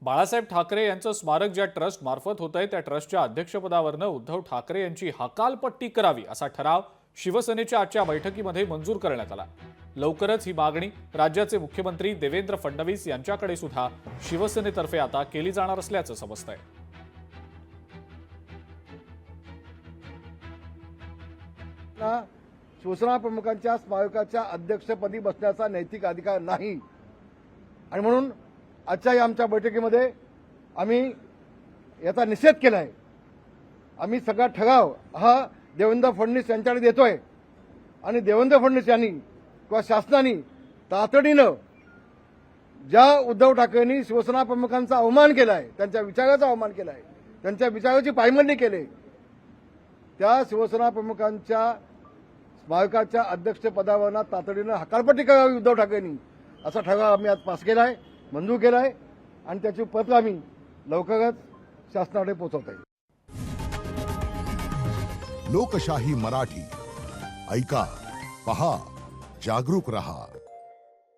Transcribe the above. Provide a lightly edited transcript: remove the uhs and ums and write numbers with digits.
बाळासाहेब ठाकरे यांचं स्मारक ज्या ट्रस्ट मार्फत होतंय त्या ट्रस्टच्या अध्यक्षपदावरनं उद्धव ठाकरे यांची हकालपट्टी करावी असा ठराव शिवसेनेच्या आजच्या बैठकीमध्ये मंजूर करण्यात आला। लवकरच ही मागणी राज्याचे मुख्यमंत्री देवेंद्र फडणवीस यांच्याकडे सुद्धा शिवसेनेतर्फे आता केली जाणार असल्याचं समजतंय। शिवसेना प्रमुखांच्या स्मारकाच्या अध्यक्षपदी बसण्याचा नैतिक अधिकार नाही आणि म्हणून आजच्या या आमच्या बैठकीमध्ये आम्ही याचा निषेध केला आहे। आम्ही सगळा ठराव हा देवेंद्र फडणवीस यांच्याकडे देतोय आणि देवेंद्र फडणवीस यांनी किंवा शासनाने तातडीनं ज्या उद्धव ठाकरेंनी शिवसेना प्रमुखांचा अवमान केला आहे, त्यांच्या विचाराचा अवमान केला आहे, त्यांच्या विचाराची पायमल्ली केली, त्या शिवसेना प्रमुखांच्या स्मारकाच्या अध्यक्षपदावर तातडीनं हकालपट्टी करावी उद्धव ठाकरेंनी असा ठराव आम्ही आज पास केला आहे, मंजूर केला आहे आणि त्याची पत्र आम्ही लवकरच शासनाकडे पोहोचवत आहे। लोकशाही मराठी ऐका, पहा, जागरूक रहा।